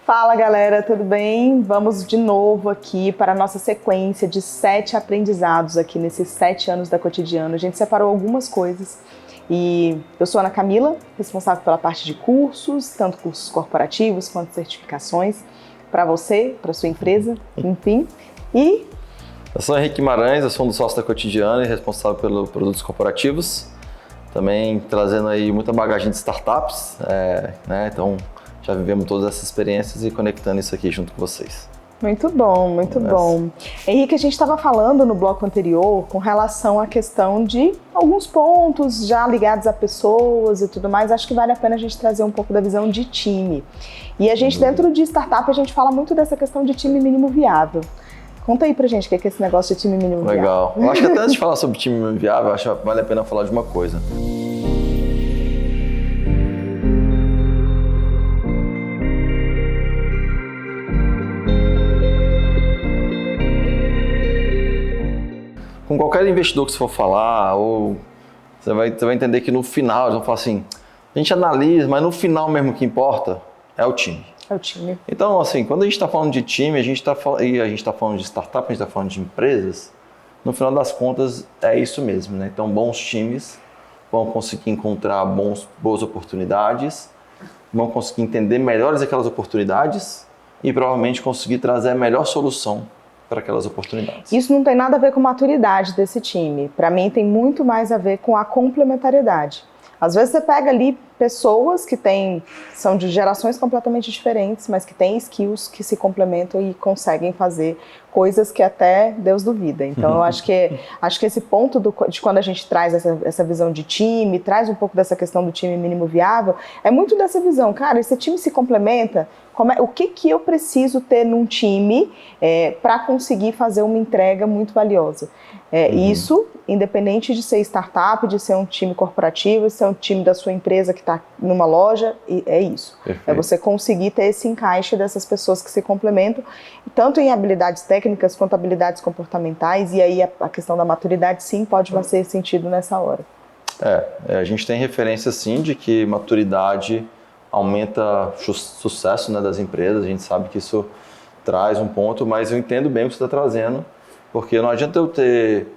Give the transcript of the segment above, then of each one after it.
Fala galera, tudo bem? Vamos de novo aqui para a nossa sequência de 7 aprendizados aqui nesses 7 anos da Cotidiano. A gente separou algumas coisas e eu sou a Ana Camila, responsável pela parte de cursos, tanto cursos corporativos quanto certificações para você, para sua empresa, enfim. E eu sou Henrique Guimarães, eu sou um dos sócios da Cotidiano e responsável pelos produtos corporativos. Também trazendo aí muita bagagem de startups, né? Então já vivemos todas essas experiências e conectando isso aqui junto com vocês. Muito bom, muito bom. Henrique, a gente estava falando no bloco anterior com relação à questão de alguns pontos já ligados a pessoas e tudo mais. Acho que vale a pena a gente trazer um pouco da visão de time. E a gente, dentro de startup, a gente fala muito dessa questão de time mínimo viável. Conta aí pra gente o que é esse negócio de time mínimo viável. Legal. Eu acho que até antes de falar sobre time mínimo viável, acho que vale a pena falar de uma coisa. Com qualquer investidor que você for falar, ou você vai entender que no final, eles vão falar assim, a gente analisa, mas no final mesmo o que importa é o time. É o time. Então, assim, quando a gente está falando de time, a gente está falando de startup, a gente está falando de empresas, no final das contas é isso mesmo, né? Então, bons times vão conseguir encontrar boas oportunidades, vão conseguir entender melhores aquelas oportunidades e provavelmente conseguir trazer a melhor solução para aquelas oportunidades. Isso não tem nada a ver com maturidade desse time. Para mim, tem muito mais a ver com a complementariedade. Às vezes você pega ali pessoas que são de gerações completamente diferentes, mas que têm skills que se complementam e conseguem fazer coisas que até Deus duvida. Então eu acho que esse ponto de quando a gente traz essa visão de time, traz um pouco dessa questão do time mínimo viável, é muito dessa visão, cara, esse time se complementa, o que eu preciso ter num time para conseguir fazer uma entrega muito valiosa. Isso, independente de ser startup, de ser um time corporativo, de ser um time da sua empresa que está numa loja, é isso. Perfeito. É você conseguir ter esse encaixe dessas pessoas que se complementam, tanto em habilidades técnicas quanto habilidades comportamentais, e aí a questão da maturidade sim pode fazer sentido nessa hora. A gente tem referência sim de que maturidade aumenta o sucesso, né, das empresas, a gente sabe que isso traz um ponto, mas eu entendo bem o que você está trazendo, porque não adianta eu ter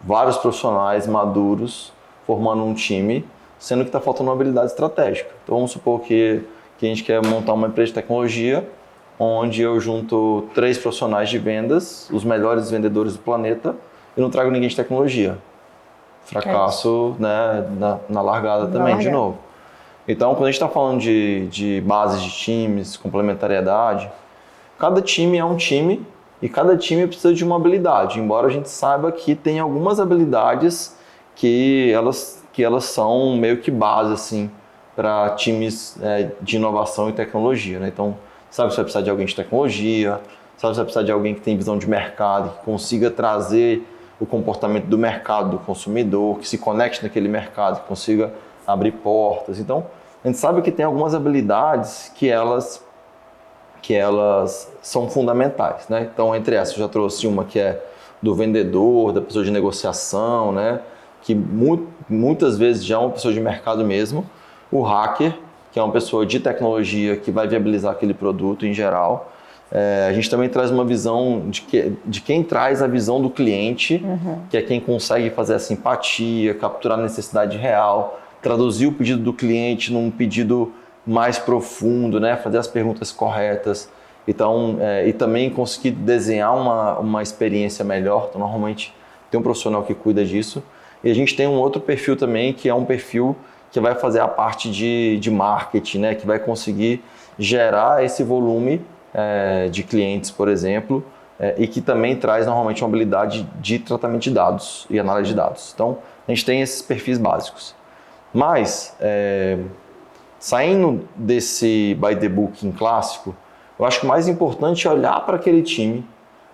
vários profissionais maduros formando um time, sendo que está faltando uma habilidade estratégica. Então vamos supor que a gente quer montar uma empresa de tecnologia, onde eu junto 3 profissionais de vendas, os melhores vendedores do planeta, e não trago ninguém de tecnologia. Fracasso, né, na largada também, de novo. Então, quando a gente está falando de bases de times, complementariedade, cada time é um time e cada time precisa de uma habilidade, embora a gente saiba que tem algumas habilidades que elas são meio que base assim, para times de inovação e tecnologia, né? Então, sabe que você vai precisar de alguém de tecnologia, sabe que você vai precisar de alguém que tem visão de mercado, que consiga trazer o comportamento do mercado, do consumidor, que se conecte naquele mercado, que consiga abrir portas. Então, a gente sabe que tem algumas habilidades que elas são fundamentais, né? Então, entre essas, eu já trouxe uma que é do vendedor, da pessoa de negociação, né? Que muitas vezes já é uma pessoa de mercado mesmo. O hacker, que é uma pessoa de tecnologia que vai viabilizar aquele produto em geral. A gente também traz uma visão de quem traz a visão do cliente, que é quem consegue fazer a simpatia, capturar a necessidade real, traduzir o pedido do cliente num pedido mais profundo, né? Fazer as perguntas corretas. Então, e também conseguir desenhar uma experiência melhor. Então, normalmente tem um profissional que cuida disso. E a gente tem um outro perfil também, que é um perfil que vai fazer a parte de marketing, né? Que vai conseguir gerar esse volume de clientes, por exemplo, e que também traz normalmente uma habilidade de tratamento de dados e análise de dados. Então, a gente tem esses perfis básicos. Mas, saindo desse by the book clássico, eu acho que o mais importante é olhar para aquele time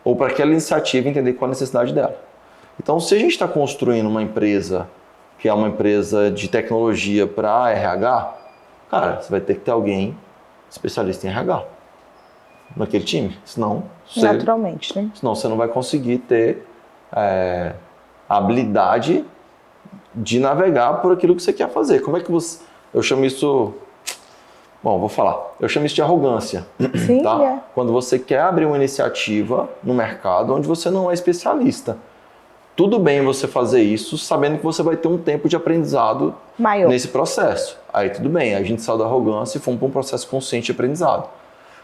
ou para aquela iniciativa e entender qual a necessidade dela. Então, se a gente está construindo uma empresa que é uma empresa de tecnologia para RH, cara, você vai ter que ter alguém especialista em RH naquele time, senão naturalmente, né? Senão você não vai conseguir ter a habilidade de navegar por aquilo que você quer fazer. Como é que você... Eu chamo isso Bom, vou falar. Eu chamo isso de arrogância. Sim, tá? Quando você quer abrir uma iniciativa no mercado onde você não é especialista. Tudo bem você fazer isso sabendo que você vai ter um tempo de aprendizado maior nesse processo. Aí tudo bem, a gente saiu da arrogância e fomos para um processo consciente de aprendizado.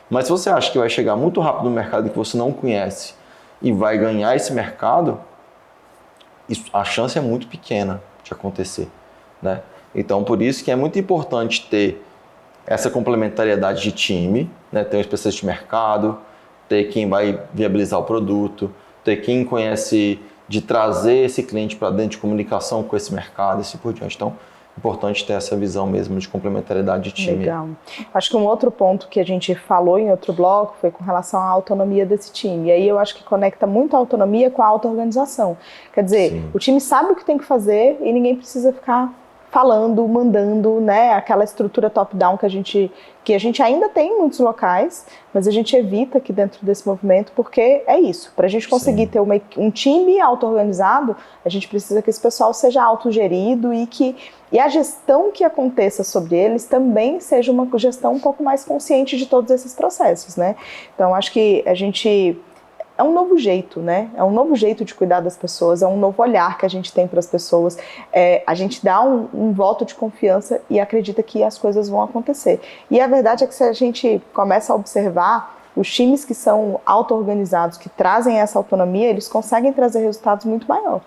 Mas se você acha que vai chegar muito rápido no mercado que você não conhece e vai ganhar esse mercado, a chance é muito pequena de acontecer, né? Então, por isso que é muito importante ter essa complementariedade de time, né? Ter um especialista de mercado, ter quem vai viabilizar o produto, ter quem conhece de trazer esse cliente para dentro de comunicação com esse mercado e assim por diante. Então, é importante ter essa visão mesmo de complementariedade de time. Legal. Acho que um outro ponto que a gente falou em outro bloco foi com relação à autonomia desse time. E aí eu acho que conecta muito a autonomia com a auto-organização. Quer dizer, Sim. O time sabe o que tem que fazer e ninguém precisa ficar falando, mandando, né? Aquela estrutura top-down que a gente ainda tem em muitos locais, mas a gente evita aqui dentro desse movimento, porque é isso. Para a gente conseguir ter um time auto-organizado, a gente precisa que esse pessoal seja autogerido e a gestão que aconteça sobre eles também seja uma gestão um pouco mais consciente de todos esses processos, né? Então, acho que é um novo jeito, né? É um novo jeito de cuidar das pessoas, é um novo olhar que a gente tem para as pessoas. A gente dá um voto de confiança e acredita que as coisas vão acontecer. E a verdade é que se a gente começa a observar, os times que são auto-organizados, que trazem essa autonomia, eles conseguem trazer resultados muito maiores.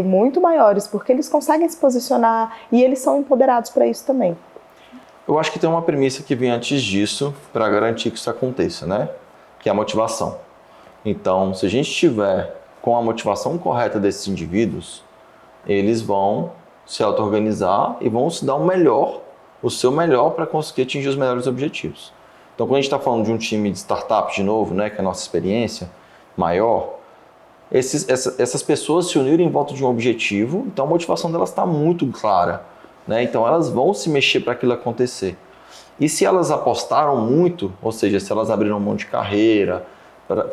Muito maiores, porque eles conseguem se posicionar e eles são empoderados para isso também. Eu acho que tem uma premissa que vem antes disso para garantir que isso aconteça, né? Que é a motivação. Então, se a gente estiver com a motivação correta desses indivíduos, eles vão se auto-organizar e vão se dar o seu melhor para conseguir atingir os melhores objetivos. Então, quando a gente está falando de um time de startup, de novo, né, que é a nossa experiência maior, essas pessoas se uniram em volta de um objetivo, então a motivação delas está muito clara, né? Então, elas vão se mexer para aquilo acontecer. E se elas apostaram muito, ou seja, se elas abriram mão de carreira,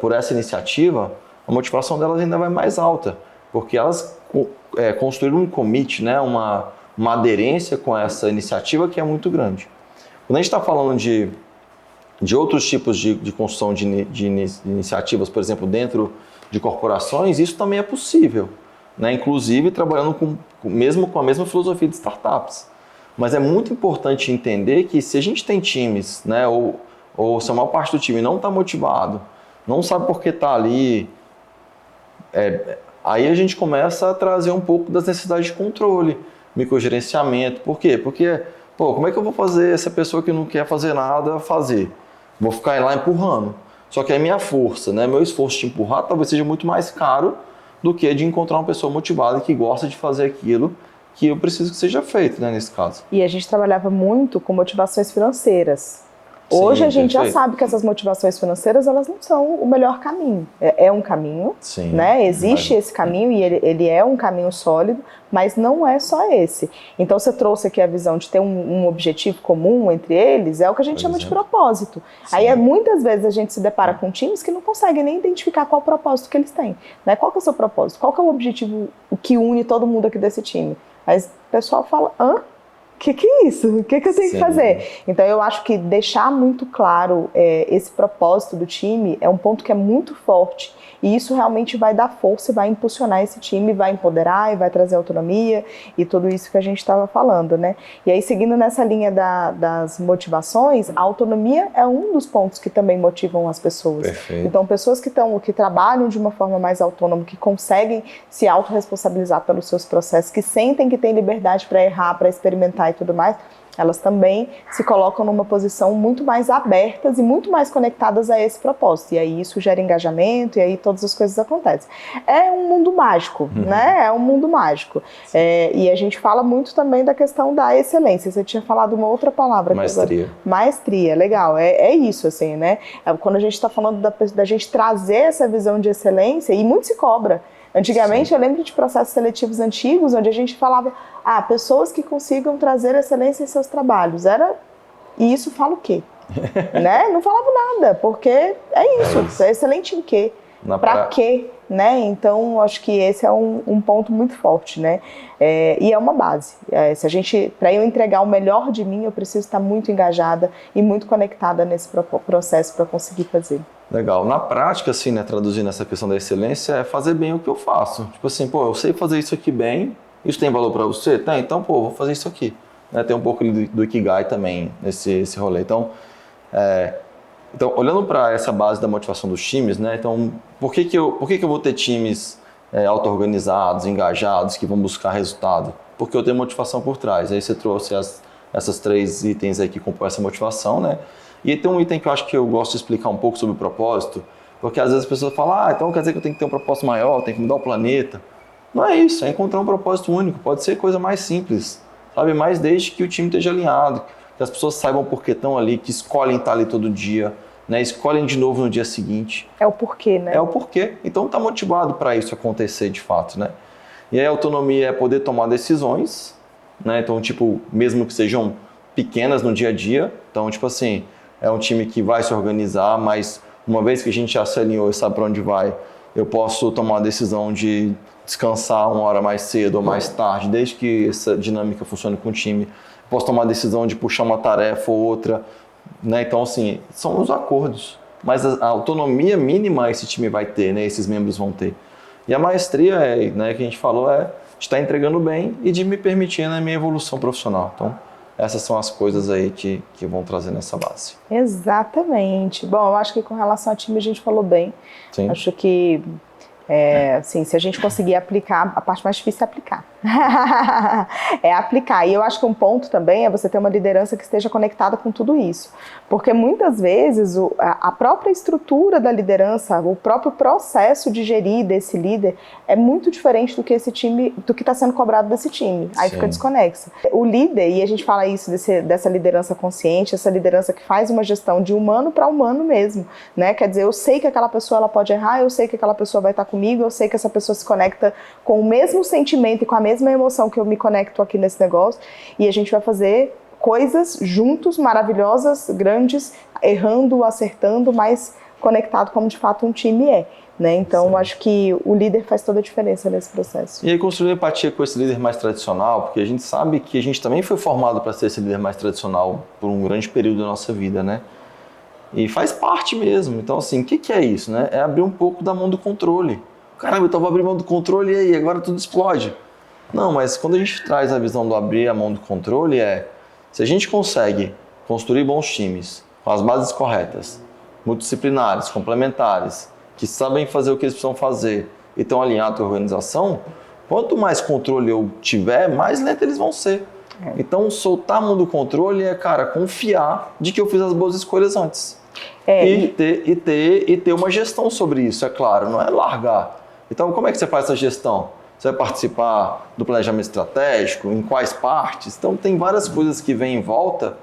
por essa iniciativa, a motivação delas ainda vai mais alta, porque elas construíram um commit, né, uma aderência com essa iniciativa que é muito grande. Quando a gente está falando de outros tipos de construção de iniciativas, por exemplo, dentro de corporações, isso também é possível, né, inclusive trabalhando mesmo com a mesma filosofia de startups. Mas é muito importante entender que se a gente tem times, né, ou se a maior parte do time não está motivado, não sabe por que está ali, aí a gente começa a trazer um pouco das necessidades de controle, microgerenciamento. Por quê? Porque, como é que eu vou fazer essa pessoa que não quer fazer nada fazer? Vou ficar lá empurrando. Só que a minha força, né, meu esforço de empurrar talvez seja muito mais caro do que de encontrar uma pessoa motivada que gosta de fazer aquilo que eu preciso que seja feito, né, nesse caso. E a gente trabalhava muito com motivações financeiras. Hoje a gente já sabe que essas motivações financeiras, elas não são o melhor caminho. É um caminho, né? Existe esse caminho e ele é um caminho sólido, mas não é só esse. Então você trouxe aqui a visão de ter um objetivo comum entre eles, é o que a gente chama de propósito. Aí muitas vezes a gente se depara com times que não conseguem nem identificar qual o propósito que eles têm, né? Qual que é o seu propósito? Qual que é o objetivo que une todo mundo aqui desse time? Aí o pessoal fala, o que é isso? O que eu tenho que fazer? Então eu acho que deixar muito claro esse propósito do time é um ponto que é muito forte e isso realmente vai dar força e vai impulsionar esse time, vai empoderar e vai trazer autonomia e tudo isso que a gente estava falando, né? E aí seguindo nessa linha das motivações, a autonomia é um dos pontos que também motivam as pessoas. Perfeito. Então pessoas que trabalham de uma forma mais autônoma, que conseguem se autorresponsabilizar pelos seus processos, que sentem que têm liberdade para errar, para experimentar e tudo mais, elas também se colocam numa posição muito mais abertas e muito mais conectadas a esse propósito. E aí isso gera engajamento e aí todas as coisas acontecem. É um mundo mágico, né? É um mundo mágico. E a gente fala muito também da questão da excelência. Você tinha falado uma outra palavra. Maestria. Maestria, legal. É isso, assim, né? Quando a gente está falando da gente trazer essa visão de excelência, e muito se cobra. Antigamente, eu lembro de processos seletivos antigos, onde a gente falava, pessoas que consigam trazer excelência em seus trabalhos. E isso fala o quê? Né? Não falava nada, porque é isso, é excelente em quê? Para quê? Né? Então, acho que esse é um ponto muito forte, né? E é uma base. Para eu entregar o melhor de mim, eu preciso estar muito engajada e muito conectada nesse processo para conseguir fazer. Legal. Na prática, assim, né, traduzindo essa questão da excelência, é fazer bem o que eu faço. Tipo assim, pô, eu sei fazer isso aqui bem, isso tem valor para você? Tem, então, pô, vou fazer isso aqui. Né? Tem um pouco do Ikigai também, esse rolê. Então, olhando para essa base da motivação dos times, né? Então, por que eu vou ter times auto-organizados, engajados, que vão buscar resultado? Porque eu tenho motivação por trás. Aí você trouxe essas 3 itens aí que compõem essa motivação, né? E tem um item que eu acho que eu gosto de explicar um pouco sobre o propósito, porque às vezes as pessoas falam, então quer dizer que eu tenho que ter um propósito maior, tenho que mudar o planeta. Não é isso, é encontrar um propósito único, pode ser coisa mais simples, sabe? Mas desde que o time esteja alinhado, que as pessoas saibam por que estão ali, que escolhem estar ali todo dia, né? Escolhem de novo no dia seguinte. É o porquê, né? É o porquê. Então está motivado para isso acontecer de fato, né? E aí a autonomia é poder tomar decisões, né? Então, tipo, mesmo que sejam pequenas no dia a dia. Então, tipo assim, é um time que vai se organizar, mas uma vez que a gente já se alinhou e sabe para onde vai, eu posso tomar a decisão de descansar 1 hora mais cedo ou mais tarde, desde que essa dinâmica funcione com o time. Posso tomar a decisão de puxar uma tarefa ou outra, né? Então, assim, são os acordos. Mas a autonomia mínima esse time vai ter, né? Esses membros vão ter. E a maestria, né, que a gente falou, de estar entregando bem e de me permitir na minha evolução profissional. Então, essas são as coisas aí que vão trazer nessa base. Exatamente. Bom, eu acho que com relação ao time a gente falou bem. Sim. Acho que assim, se a gente conseguir aplicar, a parte mais difícil é aplicar. É aplicar. E eu acho que um ponto também é você ter uma liderança que esteja conectada com tudo isso. Porque muitas vezes a própria estrutura da liderança, o próprio processo de gerir desse líder é muito diferente do que esse time, do que está sendo cobrado desse time. Aí fica desconexa. O líder, e a gente fala isso dessa liderança consciente, essa liderança que faz uma gestão de humano para humano mesmo, né? Quer dizer, eu sei que aquela pessoa ela pode errar, eu sei que aquela pessoa vai estar comigo, eu sei que essa pessoa se conecta com o mesmo sentimento e com a mesma emoção que eu me conecto aqui nesse negócio, e a gente vai fazer coisas juntos, maravilhosas, grandes, errando, acertando, mas conectado como de fato um time é. Né? Então, acho que o líder faz toda a diferença nesse processo. E aí construir empatia com esse líder mais tradicional, porque a gente sabe que a gente também foi formado para ser esse líder mais tradicional por um grande período da nossa vida, né? E faz parte mesmo. Então, assim, o que é isso, né? É abrir um pouco da mão do controle. Caramba, então vou abrir mão do controle e aí, agora tudo explode. Não, mas quando a gente traz a visão do abrir a mão do controle se a gente consegue construir bons times com as bases corretas, multidisciplinares, complementares, que sabem fazer o que eles precisam fazer e estão alinhados com a organização, quanto mais controle eu tiver, mais lento eles vão ser. Então, soltar a mão do controle confiar de que eu fiz as boas escolhas antes. E ter uma gestão sobre isso, é claro, não é largar. Então, como é que você faz essa gestão? Você vai participar do planejamento estratégico? Em quais partes? Então, tem várias coisas que vêm em volta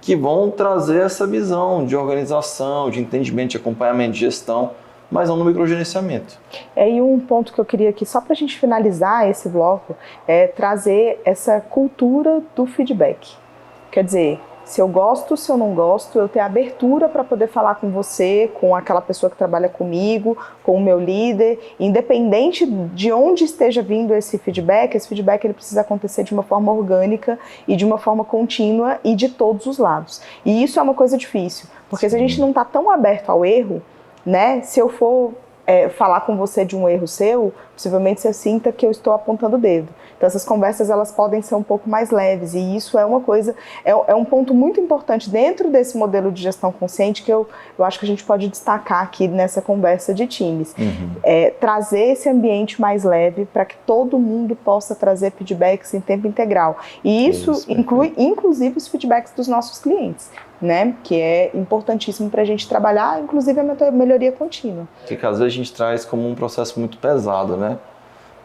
que vão trazer essa visão de organização, de entendimento, de acompanhamento, de gestão, mas não no microgerenciamento. E um ponto que eu queria aqui, só para a gente finalizar esse bloco, é trazer essa cultura do feedback. Quer dizer, se eu gosto, se eu não gosto, eu ter abertura para poder falar com você, com aquela pessoa que trabalha comigo, com o meu líder, independente de onde esteja vindo esse feedback ele precisa acontecer de uma forma orgânica e de uma forma contínua e de todos os lados. E isso é uma coisa difícil, porque se a gente não está tão aberto ao erro, né, se eu for falar com você de um erro seu, possivelmente você sinta que eu estou apontando o dedo. Então essas conversas elas podem ser um pouco mais leves e isso é uma coisa, é um ponto muito importante dentro desse modelo de gestão consciente que eu acho que a gente pode destacar aqui nessa conversa de times. Trazer esse ambiente mais leve para que todo mundo possa trazer feedbacks em tempo integral. E isso inclui inclusive os feedbacks dos nossos clientes, né? Que é importantíssimo para a gente trabalhar, inclusive a melhoria contínua. Porque às vezes a gente traz como um processo muito pesado, né?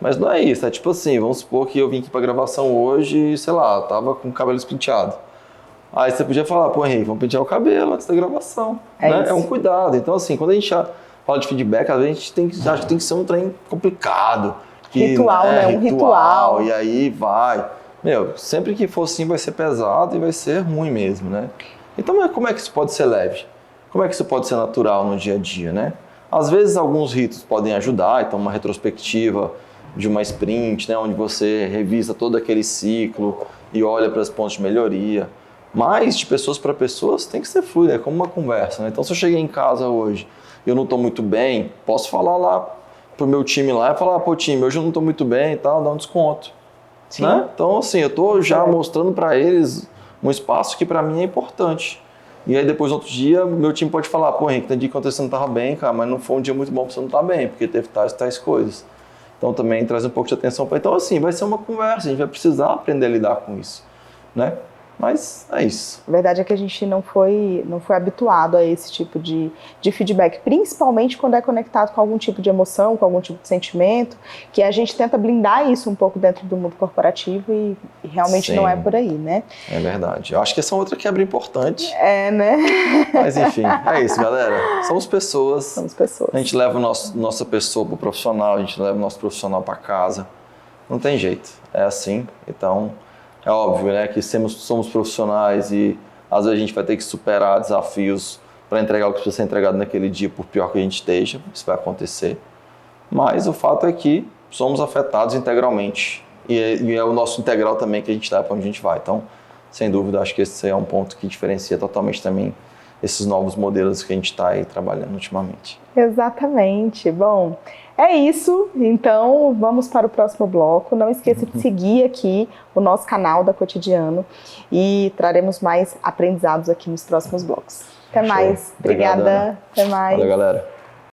Mas não é isso, é tipo assim, vamos supor que eu vim aqui pra gravação hoje e, sei lá, tava com o cabelo penteado. Aí você podia falar, pô, Henrique, vamos pentear o cabelo antes da gravação. Né? É um cuidado. Então, assim, quando a gente fala de feedback, às vezes a gente acha que tem que ser um trem complicado. Ritual, né? Um ritual. E aí vai. Sempre que for assim vai ser pesado e vai ser ruim mesmo, né? Então, como é que isso pode ser leve? Como é que isso pode ser natural no dia a dia, né? Às vezes alguns ritos podem ajudar, então uma retrospectiva de uma sprint, né, onde você revisa todo aquele ciclo e olha para os pontos de melhoria. Mas de pessoas para pessoas tem que ser fluido, é como uma conversa, né? Então se eu cheguei em casa hoje e eu não estou muito bem, posso falar lá pro meu time lá e falar, pô time, hoje eu não estou muito bem e tal, dá um desconto. Né? Então assim, eu estou já mostrando para eles um espaço que para mim é importante. E aí depois, no outro dia, meu time pode falar, pô Henrique, tem dia que você não estava bem, cara, mas não foi um dia muito bom para você não estar bem, porque teve tais coisas. Então também traz um pouco de atenção para. Então assim, vai ser uma conversa, a gente vai precisar aprender a lidar com isso, né? Mas é isso. A verdade é que a gente não foi habituado a esse tipo de feedback, principalmente quando é conectado com algum tipo de emoção, com algum tipo de sentimento, que a gente tenta blindar isso um pouco dentro do mundo corporativo e realmente não é por aí, né? É verdade. Eu acho que essa é outra quebra importante. É, né? Mas enfim, é isso, galera. Somos pessoas. Somos pessoas. A gente leva nossa pessoa para o profissional, a gente leva o nosso profissional para casa. Não tem jeito. É assim. Então, é óbvio, né, que somos profissionais e às vezes a gente vai ter que superar desafios para entregar o que precisa ser entregado naquele dia, por pior que a gente esteja. Isso vai acontecer. Mas o fato é que somos afetados integralmente. E é o nosso integral também que a gente dá para onde a gente vai. Então, sem dúvida, acho que esse é um ponto que diferencia totalmente também esses novos modelos que a gente está aí trabalhando ultimamente. Exatamente. Bom, é isso. Então, vamos para o próximo bloco. Não esqueça de seguir aqui o nosso canal da Cotidiano e traremos mais aprendizados aqui nos próximos blocos. Até mais. Obrigada. Até mais. Valeu, galera.